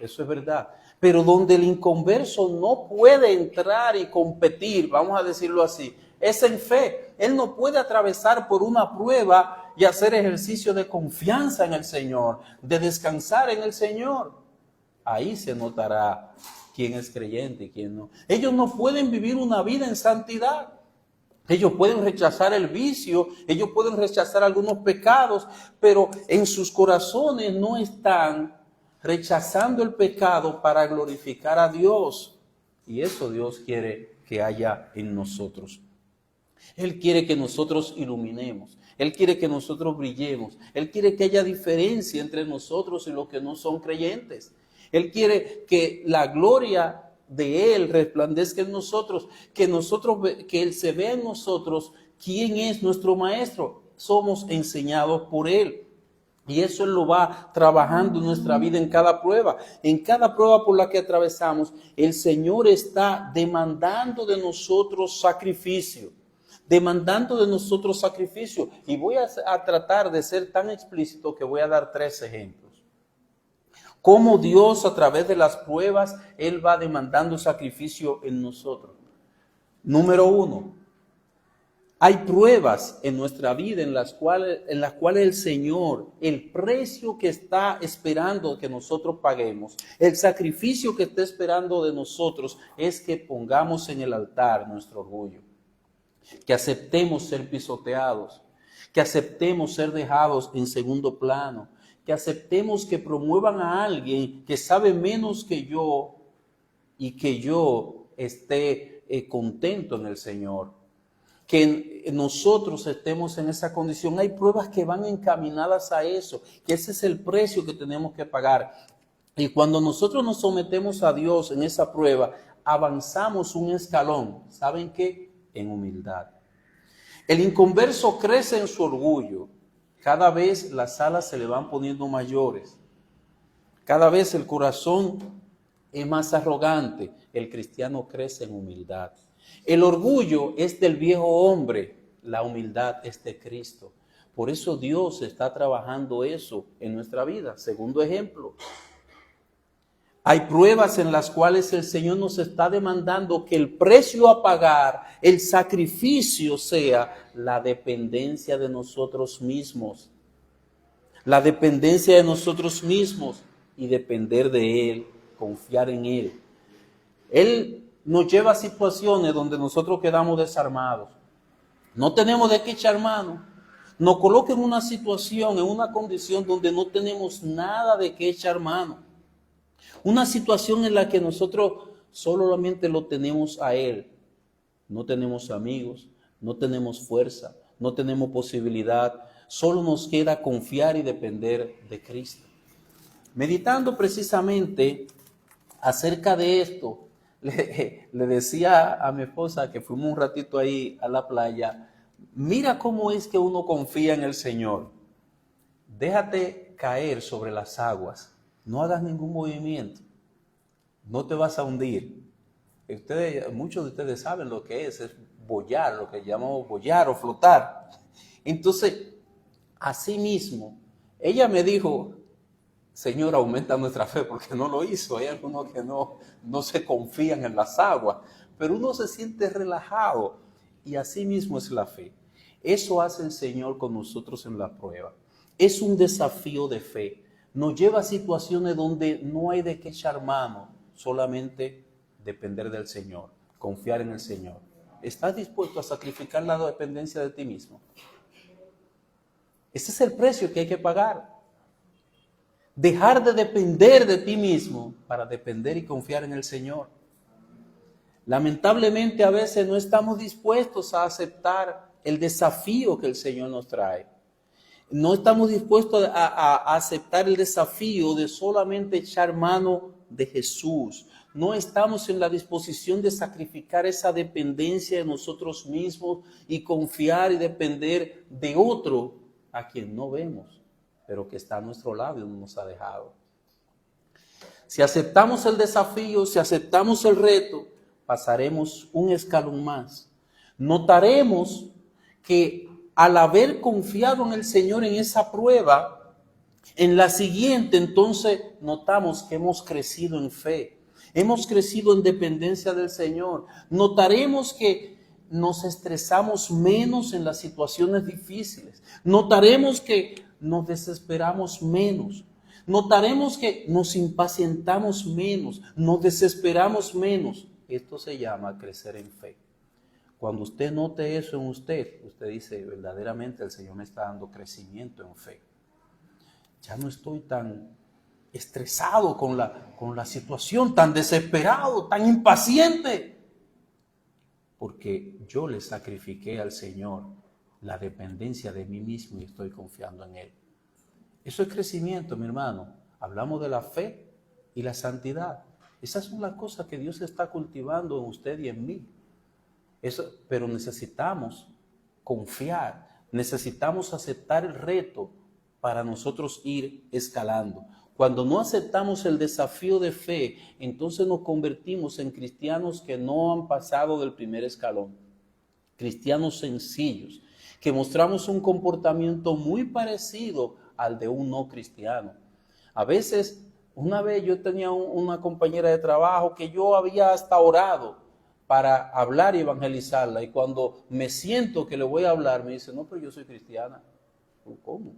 Eso es verdad. Pero donde el inconverso no puede entrar y competir, vamos a decirlo así, es en fe. Él no puede atravesar por una prueba y hacer ejercicio de confianza en el Señor, de descansar en el Señor. Ahí se notará quién es creyente y quién no. Ellos no pueden vivir una vida en santidad. Ellos pueden rechazar el vicio, ellos pueden rechazar algunos pecados, pero en sus corazones no están rechazando el pecado para glorificar a Dios. Y eso Dios quiere que haya en nosotros. Él quiere que nosotros iluminemos. Él quiere que nosotros brillemos. Él quiere que haya diferencia entre nosotros y los que no son creyentes. Él quiere que la gloria de Él resplandezca en nosotros, que Él se vea en nosotros quién es nuestro maestro. Somos enseñados por Él. Y eso Él lo va trabajando en nuestra vida en cada prueba. En cada prueba por la que atravesamos, el Señor está demandando de nosotros sacrificio. Demandando de nosotros sacrificio. Y voy a tratar de ser tan explícito que voy a dar 3 ejemplos. Cómo Dios a través de las pruebas, Él va demandando sacrificio en nosotros. Número 1, hay pruebas en nuestra vida en las cuales el Señor, el precio que está esperando que nosotros paguemos, el sacrificio que está esperando de nosotros es que pongamos en el altar nuestro orgullo, que aceptemos ser pisoteados, que aceptemos ser dejados en segundo plano, que aceptemos que promuevan a alguien que sabe menos que yo y que yo esté contento en el Señor. Que nosotros estemos en esa condición. Hay pruebas que van encaminadas a eso, que ese es el precio que tenemos que pagar. Y cuando nosotros nos sometemos a Dios en esa prueba, avanzamos un escalón. ¿Saben qué? En humildad. El inconverso crece en su orgullo. Cada vez las alas se le van poniendo mayores. Cada vez el corazón es más arrogante. El cristiano crece en humildad. El orgullo es del viejo hombre. La humildad es de Cristo. Por eso Dios está trabajando eso en nuestra vida. Segundo ejemplo. Hay pruebas en las cuales el Señor nos está demandando que el precio a pagar, el sacrificio sea la dependencia de nosotros mismos. La dependencia de nosotros mismos y depender de Él, confiar en Él. Él nos lleva a situaciones donde nosotros quedamos desarmados. No tenemos de qué echar mano. Nos coloca en una situación, en una condición donde no tenemos nada de qué echar mano. Una situación en la que nosotros solamente lo tenemos a Él. No tenemos amigos, no tenemos fuerza, no tenemos posibilidad. Solo nos queda confiar y depender de Cristo. Meditando precisamente acerca de esto, le decía a mi esposa que fuimos un ratito ahí a la playa, mira cómo es que uno confía en el Señor. Déjate caer sobre las aguas, no hagas ningún movimiento, no te vas a hundir. Muchos de ustedes saben lo que es boyar, lo que llamamos boyar o flotar. Entonces, así mismo, ella me dijo, Señor, aumenta nuestra fe, porque no lo hizo. Hay algunos que no se confían en las aguas, pero uno se siente relajado y así mismo es la fe. Eso hace el Señor con nosotros en la prueba. Es un desafío de fe. Nos lleva a situaciones donde no hay de qué echar mano, solamente depender del Señor, confiar en el Señor. ¿Estás dispuesto a sacrificar la dependencia de ti mismo? Ese es el precio que hay que pagar. Dejar de depender de ti mismo para depender y confiar en el Señor. Lamentablemente a veces no estamos dispuestos a aceptar el desafío que el Señor nos trae. No estamos dispuestos a aceptar el desafío de solamente echar mano de Jesús. No estamos en la disposición de sacrificar esa dependencia de nosotros mismos y confiar y depender de otro a quien no vemos, pero que está a nuestro lado y no nos ha dejado. Si aceptamos el desafío, si aceptamos el reto, pasaremos un escalón más. Notaremos que al haber confiado en el Señor en esa prueba, en la siguiente entonces notamos que hemos crecido en fe, hemos crecido en dependencia del Señor. Notaremos que nos estresamos menos en las situaciones difíciles. Notaremos que nos desesperamos menos. Notaremos que nos impacientamos menos, nos desesperamos menos. Esto se llama crecer en fe. Cuando usted note eso en usted dice, verdaderamente el Señor me está dando crecimiento en fe. Ya no estoy tan estresado con la situación, tan desesperado, tan impaciente. Porque yo le sacrifiqué al Señor la dependencia de mí mismo y estoy confiando en Él. Eso es crecimiento, mi hermano. Hablamos de la fe y la santidad. Esas son las cosas que Dios está cultivando en usted y en mí. Pero necesitamos confiar, necesitamos aceptar el reto para nosotros ir escalando. Cuando no aceptamos el desafío de fe, entonces nos convertimos en cristianos que no han pasado del primer escalón. Cristianos sencillos, que mostramos un comportamiento muy parecido al de un no cristiano. A veces, una vez yo tenía una compañera de trabajo que yo había hasta orado para hablar y evangelizarla, y cuando me siento que le voy a hablar, me dice, no, pero yo soy cristiana. ¿Cómo?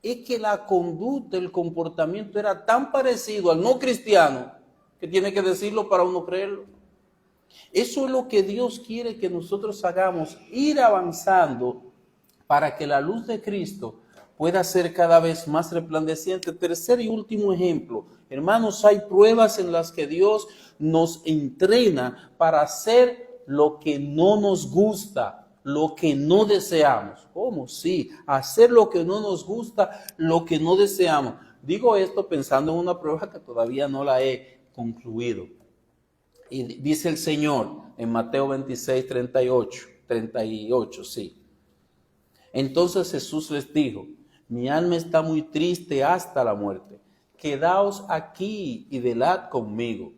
Es que la conducta, el comportamiento era tan parecido al no cristiano que tiene que decirlo para uno creerlo. Eso es lo que Dios quiere que nosotros hagamos, ir avanzando para que la luz de Cristo pueda ser cada vez más resplandeciente. Tercer y último ejemplo. Hermanos, hay pruebas en las que Dios nos entrena para hacer lo que no nos gusta, lo que no deseamos. ¿Cómo? Sí, hacer lo que no nos gusta, lo que no deseamos. Digo esto pensando en una prueba que todavía no la he concluido. Y dice el Señor en Mateo 26, 38, sí. Entonces Jesús les dijo, mi alma está muy triste hasta la muerte. Quedaos aquí y velad conmigo.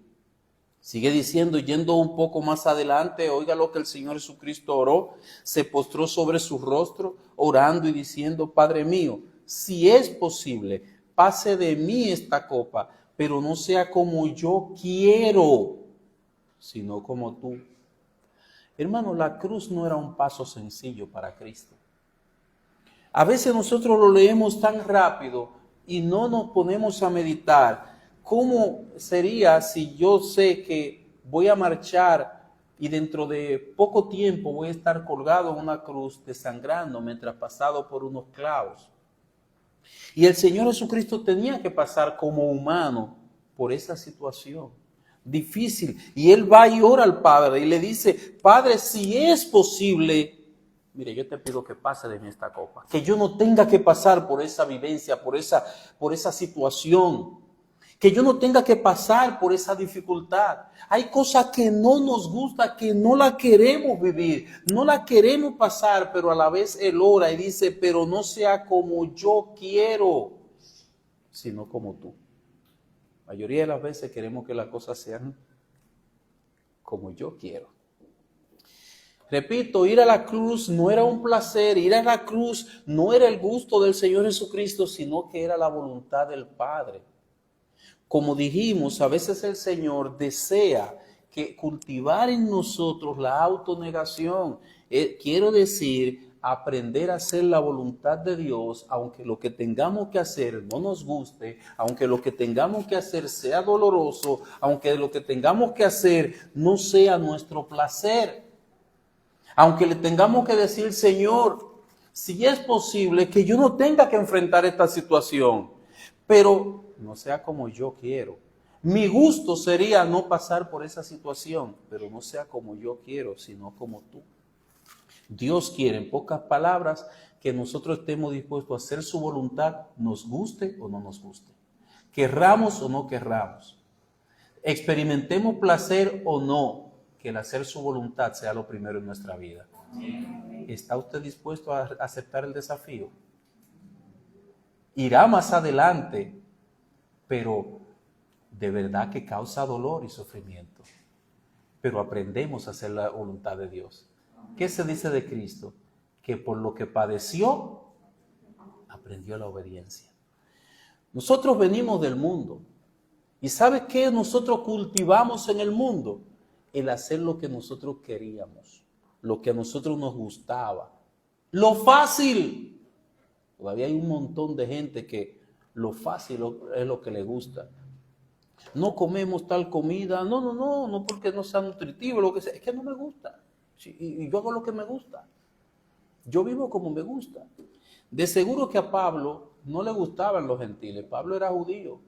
Sigue diciendo, yendo un poco más adelante, oiga lo que el Señor Jesucristo oró, se postró sobre su rostro, orando y diciendo, Padre mío, si es posible, pase de mí esta copa, pero no sea como yo quiero, sino como tú. Hermano, la cruz no era un paso sencillo para Cristo. A veces nosotros lo leemos tan rápido y no nos ponemos a meditar. ¿Cómo sería si yo sé que voy a marchar y dentro de poco tiempo voy a estar colgado en una cruz desangrando mientras pasado por unos clavos? Y el Señor Jesucristo tenía que pasar como humano por esa situación difícil. Y Él va y ora al Padre y le dice: Padre, si es posible, mire, yo te pido que pase de mí esta copa. Que yo no tenga que pasar por esa vivencia, por esa situación. Que yo no tenga que pasar por esa dificultad. Hay cosas que no nos gusta, que no la queremos vivir, no la queremos pasar, pero a la vez Él ora y dice: pero no sea como yo quiero, sino como tú. La mayoría de las veces queremos que las cosas sean como yo quiero. Repito, ir a la cruz no era un placer, ir a la cruz no era el gusto del Señor Jesucristo, sino que era la voluntad del Padre. Como dijimos, a veces el Señor desea que cultivar en nosotros la autonegación. Quiero decir, aprender a hacer la voluntad de Dios, aunque lo que tengamos que hacer no nos guste, aunque lo que tengamos que hacer sea doloroso, aunque lo que tengamos que hacer no sea nuestro placer. Aunque le tengamos que decir: Señor, si es posible que yo no tenga que enfrentar esta situación, pero no sea como yo quiero. Mi gusto sería no pasar por esa situación, pero no sea como yo quiero, sino como tú. Dios quiere, en pocas palabras, que nosotros estemos dispuestos a hacer su voluntad, nos guste o no nos guste. Querramos o no querramos. Experimentemos placer o no, que el hacer su voluntad sea lo primero en nuestra vida. ¿Está usted dispuesto a aceptar el desafío? Irá más adelante, pero de verdad que causa dolor y sufrimiento. Pero aprendemos a hacer la voluntad de Dios. ¿Qué se dice de Cristo? Que por lo que padeció, aprendió la obediencia. Nosotros venimos del mundo. ¿Y sabe qué nosotros cultivamos en el mundo? El hacer lo que nosotros queríamos, lo que a nosotros nos gustaba. Lo fácil. Todavía hay un montón de gente que lo fácil es lo que le gusta. No comemos tal comida, no porque no sea nutritivo, lo que sea, es que no me gusta. Sí, y yo hago lo que me gusta. Yo vivo como me gusta. De seguro que a Pablo no le gustaban los gentiles. Pablo era judío.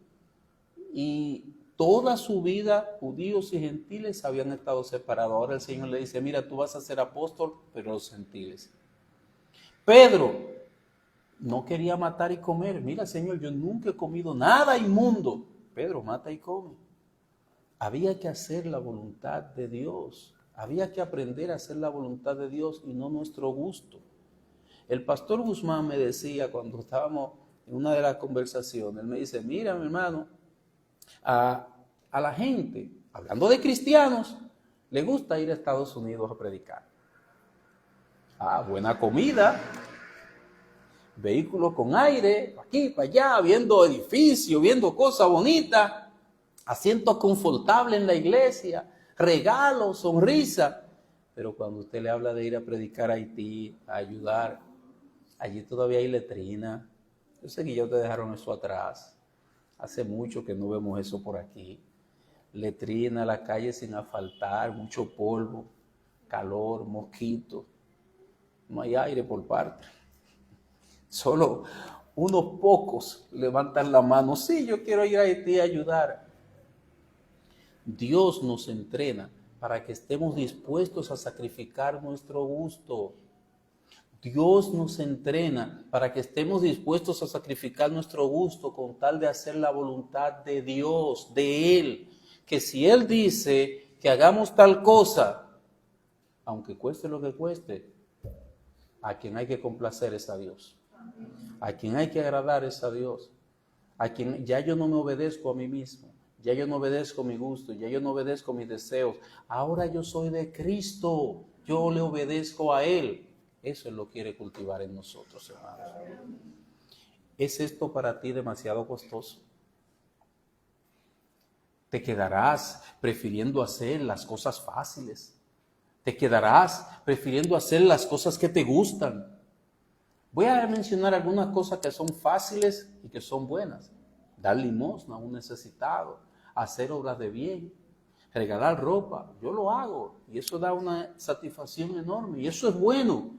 Y toda su vida, judíos y gentiles habían estado separados. Ahora el Señor le dice: mira, tú vas a ser apóstol, pero los gentiles. Pedro no quería matar y comer. Mira, Señor, yo nunca he comido nada inmundo. Pedro, mata y come. Había que hacer la voluntad de Dios. Había que aprender a hacer la voluntad de Dios y no nuestro gusto. El pastor Guzmán me decía cuando estábamos en una de las conversaciones, él me dice: mira, mi hermano, a la gente, hablando de cristianos, le gusta ir a Estados Unidos a predicar. Buena comida, vehículos con aire, aquí, para allá, viendo edificios, viendo cosas bonitas, asientos confortables en la iglesia, regalos, sonrisa. Pero cuando usted le habla de ir a predicar a Haití, a ayudar, allí todavía hay letrina. Yo sé que ya ustedes dejaron eso atrás. Hace mucho que no vemos eso por aquí. Letrina, la calle sin asfaltar, mucho polvo, calor, mosquitos. No hay aire por parte. Solo unos pocos levantan la mano: sí, yo quiero ir a Haití a ayudar. Dios nos entrena para que estemos dispuestos a sacrificar nuestro gusto. Dios nos entrena para que estemos dispuestos a sacrificar nuestro gusto con tal de hacer la voluntad de Dios, de Él. Que si Él dice que hagamos tal cosa, aunque cueste lo que cueste, a quien hay que complacer es a Dios. A quien hay que agradar es a Dios. A quien ya yo no me obedezco a mí mismo. Ya yo no obedezco mi gusto, ya yo no obedezco mis deseos. Ahora yo soy de Cristo, yo le obedezco a Él. Eso Él lo quiere cultivar en nosotros, hermanos. ¿Es esto para ti demasiado costoso? ¿Te quedarás prefiriendo hacer las cosas fáciles? ¿Te quedarás prefiriendo hacer las cosas que te gustan? Voy a mencionar algunas cosas que son fáciles y que son buenas. Dar limosna a un necesitado, hacer obras de bien, regalar ropa. Yo lo hago y eso da una satisfacción enorme y eso es bueno,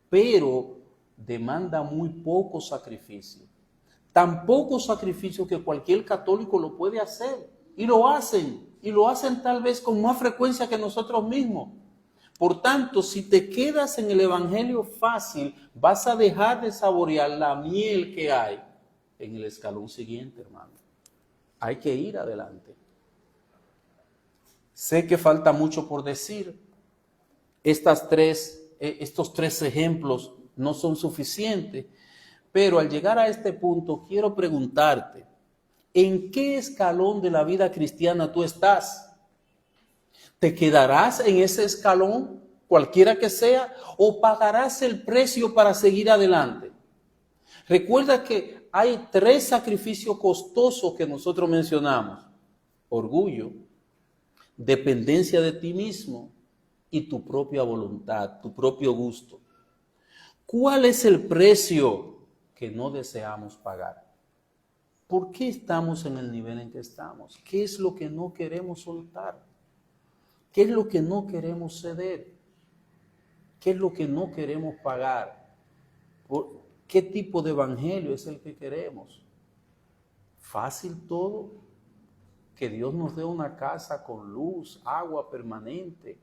pero demanda muy poco sacrificio. Tan poco sacrificio que cualquier católico lo puede hacer y lo hacen tal vez con más frecuencia que nosotros mismos. Por tanto, si te quedas en el evangelio fácil, vas a dejar de saborear la miel que hay en el escalón siguiente, hermano. Hay que ir adelante. Sé que falta mucho por decir. Estos tres ejemplos no son suficientes, pero al llegar a este punto quiero preguntarte, ¿en qué escalón de la vida cristiana tú estás? ¿Te quedarás en ese escalón, cualquiera que sea, o pagarás el precio para seguir adelante? Recuerda que hay 3 sacrificios costosos que nosotros mencionamos: orgullo, dependencia de ti mismo y tu propia voluntad, tu propio gusto. ¿Cuál es el precio que no deseamos pagar? ¿Por qué estamos en el nivel en que estamos? ¿Qué es lo que no queremos soltar? ¿Qué es lo que no queremos ceder? ¿Qué es lo que no queremos pagar? ¿Qué tipo de evangelio es el que queremos? ¿Fácil todo? Que Dios nos dé una casa con luz, agua permanente,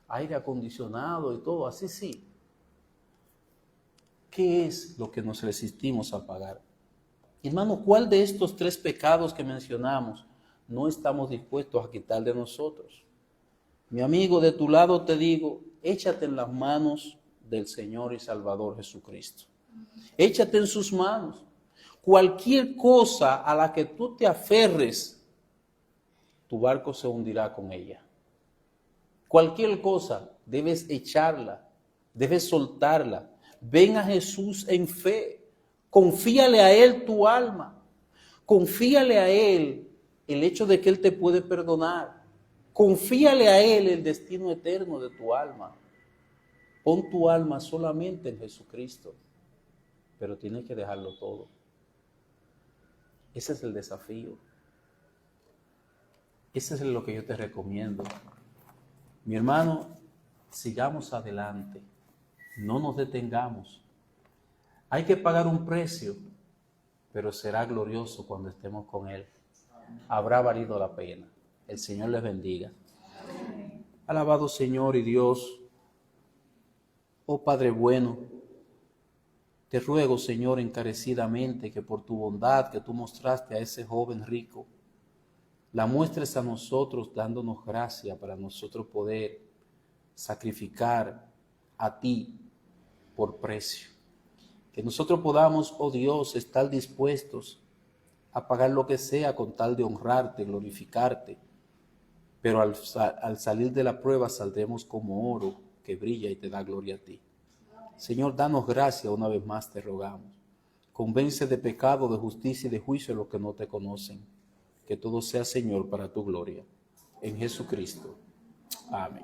aire acondicionado y todo, así sí. ¿Qué es lo que nos resistimos a pagar? Hermano, ¿cuál de estos 3 pecados que mencionamos no estamos dispuestos a quitar de nosotros? Mi amigo, de tu lado te digo, échate en las manos del Señor y Salvador Jesucristo. Échate en sus manos. Cualquier cosa a la que tú te aferres, tu barco se hundirá con ella. Cualquier cosa, debes echarla, debes soltarla. Ven a Jesús en fe. Confíale a Él tu alma. Confíale a Él el hecho de que Él te puede perdonar. Confíale a Él el destino eterno de tu alma. Pon tu alma solamente en Jesucristo, pero tienes que dejarlo todo. Ese es el desafío. Ese es lo que yo te recomiendo. Mi hermano, sigamos adelante. No nos detengamos. Hay que pagar un precio, pero será glorioso cuando estemos con Él. Habrá valido la pena. El Señor les bendiga. Alabado Señor y Dios, oh Padre bueno, te ruego, Señor, encarecidamente que por tu bondad que tú mostraste a ese joven rico, la muestres a nosotros dándonos gracia para nosotros poder sacrificar a ti por precio. Que nosotros podamos, oh Dios, estar dispuestos a pagar lo que sea con tal de honrarte, glorificarte. Pero al salir de la prueba saldremos como oro que brilla y te da gloria a ti. Señor, danos gracia una vez más, te rogamos. Convence de pecado, de justicia y de juicio a los que no te conocen. Que todo sea, Señor, para tu gloria. En Jesucristo. Amén.